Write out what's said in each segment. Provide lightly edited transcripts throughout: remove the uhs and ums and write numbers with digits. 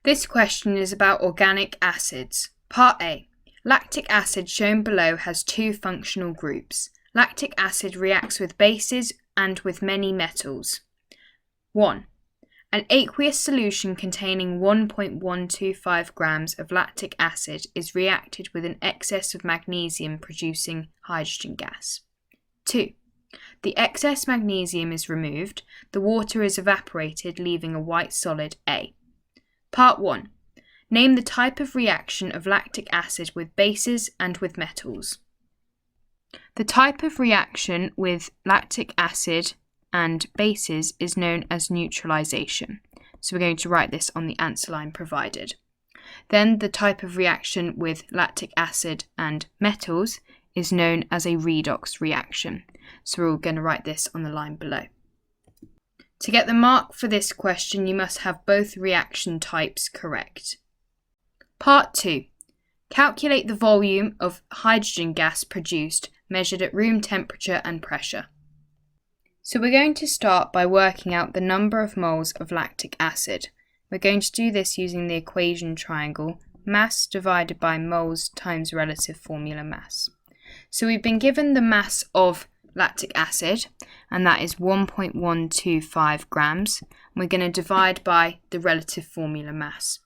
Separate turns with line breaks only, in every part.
This question is about organic acids. Part A. Lactic acid shown below has two functional groups. Lactic acid reacts with bases and with many metals. 1. An aqueous solution containing 1.125 grams of lactic acid is reacted with an excess of magnesium producing hydrogen gas. 2. The excess magnesium is removed, the water is evaporated, leaving a white solid A. Part 1. Name the type of reaction of lactic acid with bases and with metals. The type of reaction with lactic acid and bases is known as neutralization. So we're going to write this on the answer line provided. Then the type of reaction with lactic acid and metals is known as a redox reaction. So we're all going to write this on the line below. To get the mark for this question, you must have both reaction types correct. Part 2. Calculate the volume of hydrogen gas produced, measured at room temperature and pressure. So we're going to start by working out the number of moles of lactic acid. We're going to do this using the equation triangle, mass divided by moles times relative formula mass. So we've been given the mass of lactic acid, and that is 1.125 grams. We're going to divide by the relative formula mass.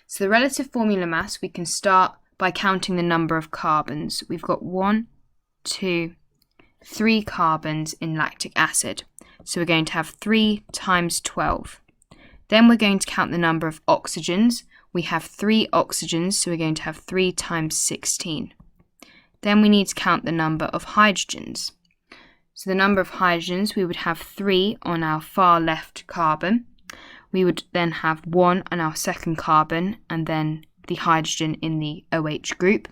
So the relative formula mass, we can start by counting the number of carbons. We've got 1, 2, 3 carbons in lactic acid. So we're going to have 3 times 12. Then we're going to count the number of oxygens. We have 3 oxygens, so we're going to have 3 times 16. Then we need to count the number of hydrogens. So the number of hydrogens, we would have 3 on our far left carbon. We would then have 1 on our second carbon, and then the hydrogen in the OH group.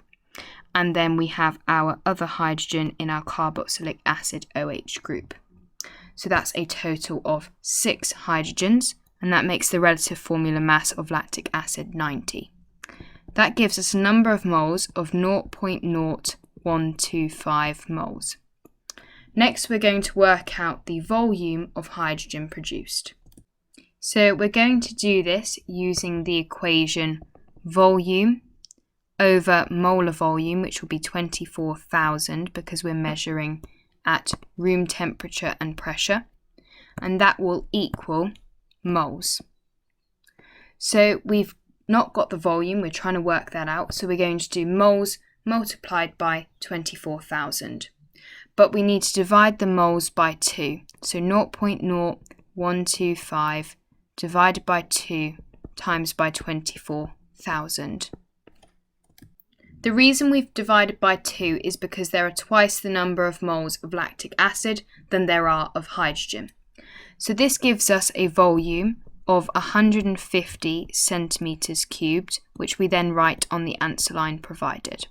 And then we have our other hydrogen in our carboxylic acid OH group. So that's a total of 6 hydrogens, and that makes the relative formula mass of lactic acid 90. That gives us a number of moles of 0.0125 moles. Next, we're going to work out the volume of hydrogen produced. So we're going to do this using the equation volume over molar volume, which will be 24,000 because we're measuring at room temperature and pressure, and that will equal moles. So we've not got the volume, we're trying to work that out, so we're going to do moles multiplied by 24,000. But we need to divide the moles by 2, so 0.0125 divided by 2 times by 24,000. The reason we've divided by 2 is because there are twice the number of moles of lactic acid than there are of hydrogen. So this gives us a volume of 150 centimetres cubed, which we then write on the answer line provided.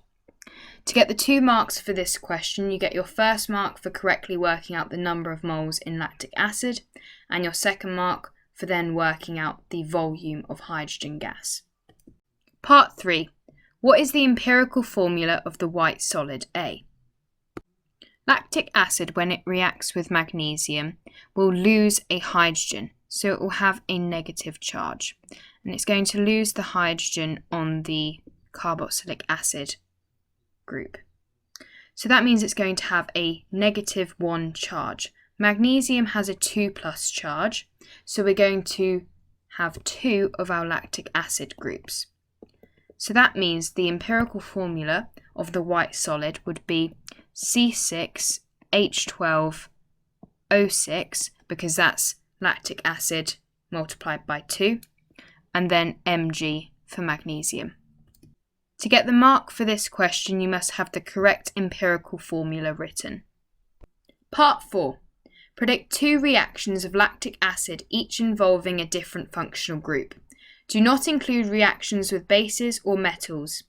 To get the 2 marks for this question, you get your first mark for correctly working out the number of moles in lactic acid, and your second mark for then working out the volume of hydrogen gas. Part 3. What is the empirical formula of the white solid A? Lactic acid, when it reacts with magnesium, will lose a hydrogen, so it will have a negative charge, and it's going to lose the hydrogen on the carboxylic acid group. So that means it's going to have a -1 charge. Magnesium has a 2+ charge, so we're going to have 2 of our lactic acid groups. So that means the empirical formula of the white solid would be C6H12O6, because that's lactic acid multiplied by 2, and then Mg for magnesium. To get the mark for this question, you must have the correct empirical formula written. Part 4. Predict 2 reactions of lactic acid, each involving a different functional group. Do not include reactions with bases or metals.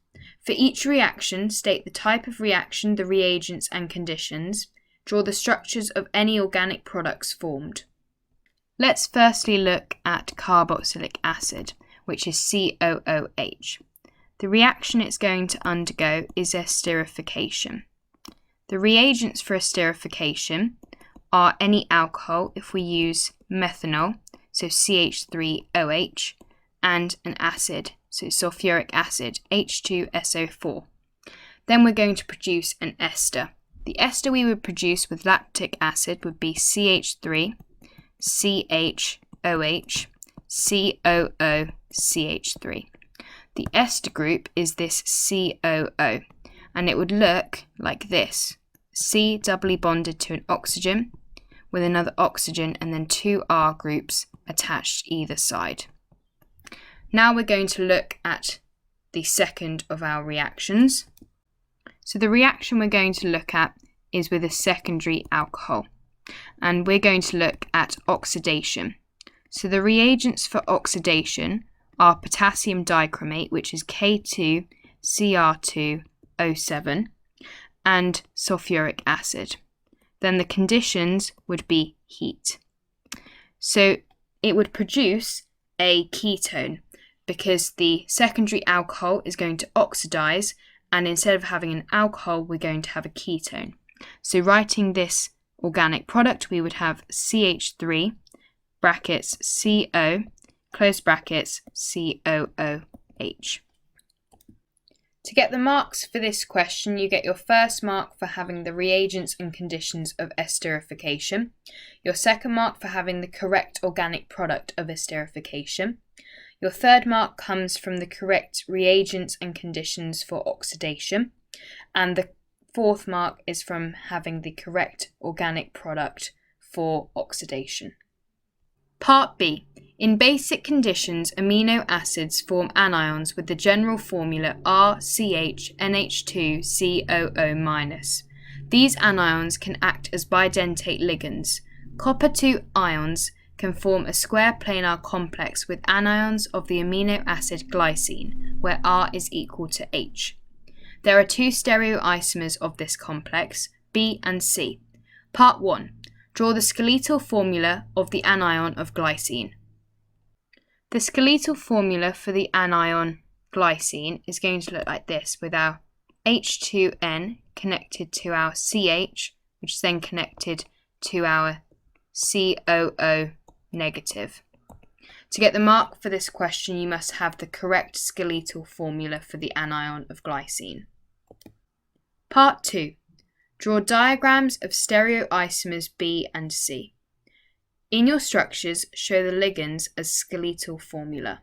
For each reaction, state the type of reaction, the reagents and conditions. Draw the structures of any organic products formed. Let's firstly look at carboxylic acid, which is COOH. The reaction it's going to undergo is esterification. The reagents for esterification are any alcohol if we use methanol, so CH3OH, and an acid, so sulfuric acid, H2SO4. Then we're going to produce an ester. The ester we would produce with lactic acid would be CH3, CHOH, COO, CH3. The ester group is this COO, and it would look like this. C doubly bonded to an oxygen with another oxygen and then two R groups attached either side. Now we're going to look at the second of our reactions. So the reaction we're going to look at is with a secondary alcohol, and we're going to look at oxidation. So the reagents for oxidation are potassium dichromate, which is K2Cr2O7, and sulfuric acid. Then the conditions would be heat. So it would produce a ketone because the secondary alcohol is going to oxidize, and instead of having an alcohol, we're going to have a ketone. So writing this organic product, we would have CH3 brackets CO close brackets COOH. To get the marks for this question, you get your first mark for having the reagents and conditions of esterification, your second mark for having the correct organic product of esterification, your third mark comes from the correct reagents and conditions for oxidation, and the fourth mark is from having the correct organic product for oxidation. Part B. In basic conditions, amino acids form anions with the general formula RCHNH2COO-. These anions can act as bidentate ligands. Copper-2 ions can form a square planar complex with anions of the amino acid glycine, where R is equal to H. There are two stereoisomers of this complex, B and C. Part 1. Draw the skeletal formula of the anion of glycine. The skeletal formula for the anion glycine is going to look like this, with our H2N connected to our CH, which is then connected to our COO negative. To get the mark for this question, you must have the correct skeletal formula for the anion of glycine. Part 2. Draw diagrams of stereoisomers B and C. In your structures, show the ligands as skeletal formula.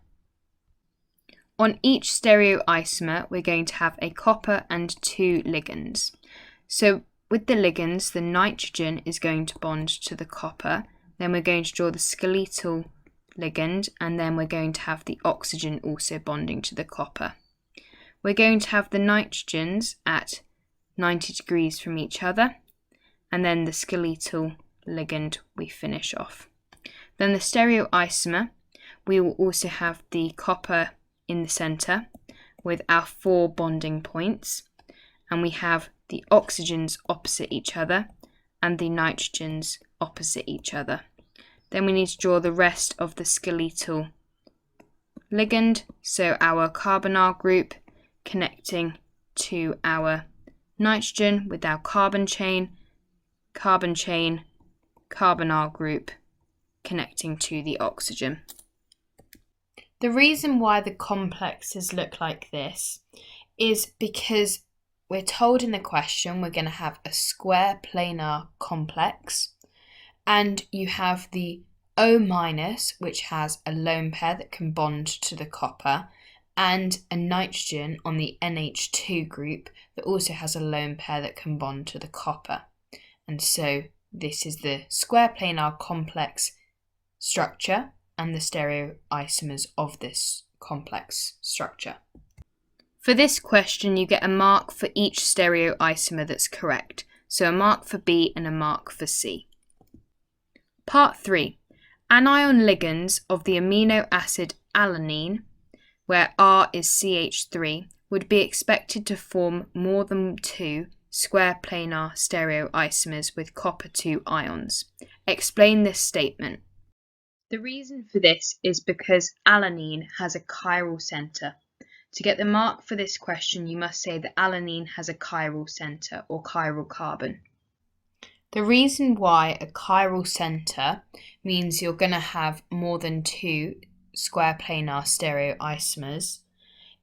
On each stereoisomer, we're going to have a copper and two ligands. So with the ligands, the nitrogen is going to bond to the copper, then we're going to draw the skeletal ligand, and then we're going to have the oxygen also bonding to the copper. We're going to have the nitrogens at 90 degrees from each other, and then the skeletal ligand we finish off. Then the stereoisomer, we will also have the copper in the centre with our 4 bonding points, and we have the oxygens opposite each other and the nitrogens opposite each other. Then we need to draw the rest of the skeletal ligand, so our carbonyl group connecting to our nitrogen with our carbon chain, carbonyl group connecting to the oxygen. The reason why the complexes look like this is because we're told in the question we're going to have a square planar complex, and you have the O-, which has a lone pair that can bond to the copper, and a nitrogen on the NH2 group that also has a lone pair that can bond to the copper. And so this is the square planar complex structure and the stereoisomers of this complex structure. For this question, you get a mark for each stereoisomer that's correct, so a mark for B and a mark for C. Part 3. Anion ligands of the amino acid alanine, where R is CH3, would be expected to form more than 2 square planar stereoisomers with copper-2 ions. Explain this statement. The reason for this is because alanine has a chiral centre. To get the mark for this question, you must say that alanine has a chiral centre or chiral carbon. The reason why a chiral centre means you're going to have more than 2 square planar stereoisomers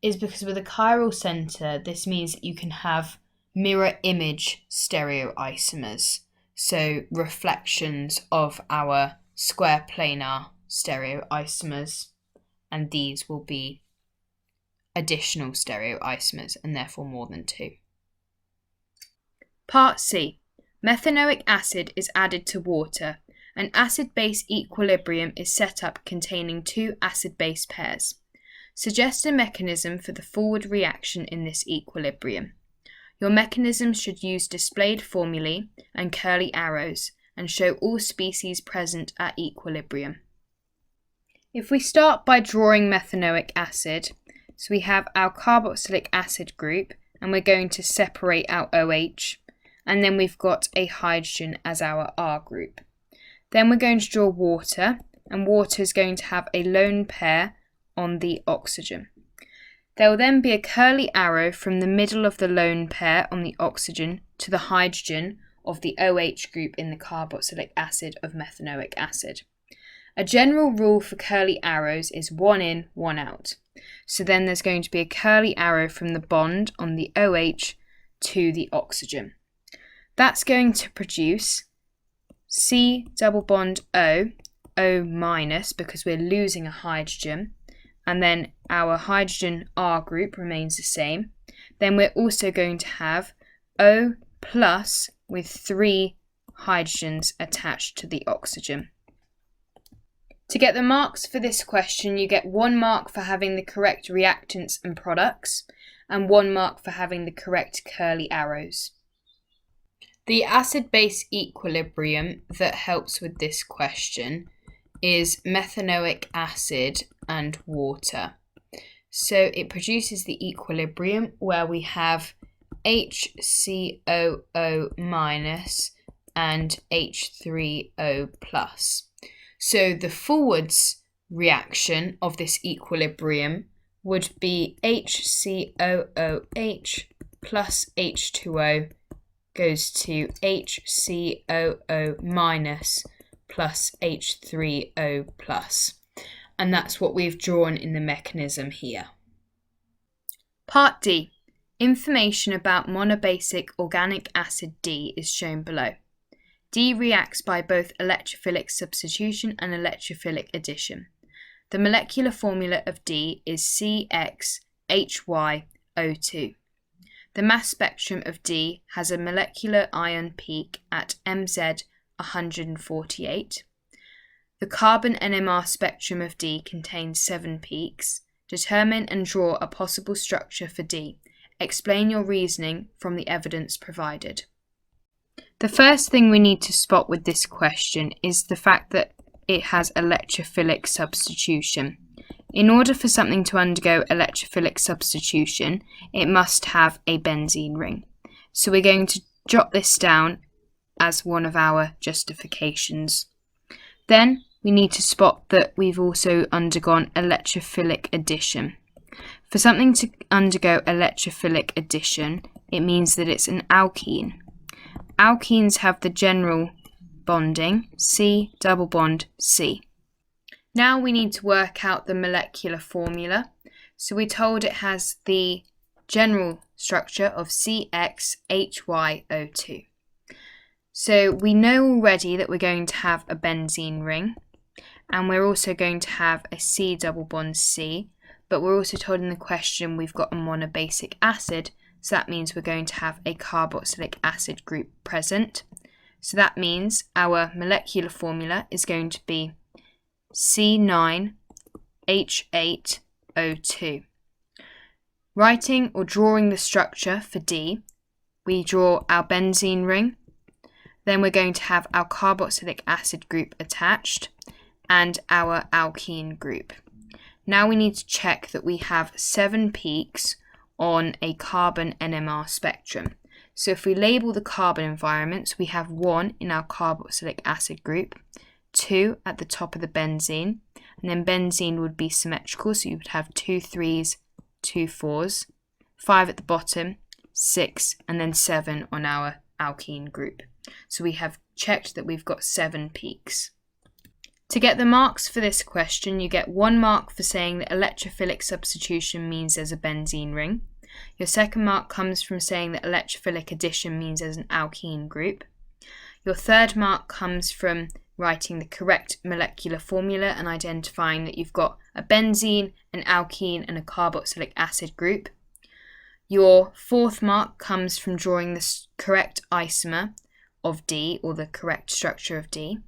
is because with a chiral center, this means that you can have mirror image stereoisomers, so reflections of our square planar stereoisomers, and these will be additional stereoisomers and therefore more than two. Part C. Methanoic acid is added to water. An acid-base equilibrium is set up containing two acid-base pairs. Suggest a mechanism for the forward reaction in this equilibrium. Your mechanism should use displayed formulae and curly arrows and show all species present at equilibrium. If we start by drawing methanoic acid, so we have our carboxylic acid group and we're going to separate our OH, and then we've got a hydrogen as our R group. Then we're going to draw water, and water is going to have a lone pair on the oxygen. There will then be a curly arrow from the middle of the lone pair on the oxygen to the hydrogen of the OH group in the carboxylic acid of methanoic acid. A general rule for curly arrows is one in, one out. So then there's going to be a curly arrow from the bond on the OH to the oxygen. That's going to produce C double bond O, O minus because we're losing a hydrogen, and then our hydrogen R group remains the same. Then we're also going to have O plus with 3 hydrogens attached to the oxygen. To get the marks for this question, you get 1 mark for having the correct reactants and products, and 1 mark for having the correct curly arrows. The acid-base equilibrium that helps with this question is methanoic acid and water. So it produces the equilibrium where we have HCOO minus and H3O plus. So the forwards reaction of this equilibrium would be HCOOH plus H2O goes to HCOO minus plus H3O plus. And that's what we've drawn in the mechanism here. Part D. Information about monobasic organic acid D is shown below. D reacts by both electrophilic substitution and electrophilic addition. The molecular formula of D is CXHYO2. The mass spectrum of D has a molecular ion peak at MZ 148. The carbon NMR spectrum of D contains 7 peaks. Determine and draw a possible structure for D. Explain your reasoning from the evidence provided. The first thing we need to spot with this question is the fact that it has electrophilic substitution. In order for something to undergo electrophilic substitution, it must have a benzene ring. So we're going to jot this down as one of our justifications. Then we need to spot that we've also undergone electrophilic addition. For something to undergo electrophilic addition, it means that it's an alkene. Alkenes have the general bonding C double bond C. Now we need to work out the molecular formula. So we're told it has the general structure of CXHYO2. So we know already that we're going to have a benzene ring, and we're also going to have a C double bond C, but we're also told in the question we've got a monobasic acid, so that means we're going to have a carboxylic acid group present. So that means our molecular formula is going to be C9H8O2. Writing or drawing the structure for D, we draw our benzene ring, then we're going to have our carboxylic acid group attached and our alkene group. Now we need to check that we have 7 peaks on a carbon NMR spectrum. So if we label the carbon environments, we have 1 in our carboxylic acid group, 2 at the top of the benzene, and then benzene would be symmetrical, so you would have 2 3s, 2 4s, 5 at the bottom, 6, and then 7 on our alkene group. So we have checked that we've got 7 peaks. To get the marks for this question, you get 1 mark for saying that electrophilic substitution means there's a benzene ring. Your second mark comes from saying that electrophilic addition means there's an alkene group. Your third mark comes from writing the correct molecular formula and identifying that you've got a benzene, an alkene, and a carboxylic acid group. Your fourth mark comes from drawing the correct isomer of D, or the correct structure of D.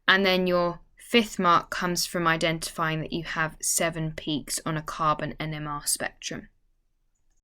And then your fifth mark comes from identifying that you have 7 peaks on a carbon NMR spectrum.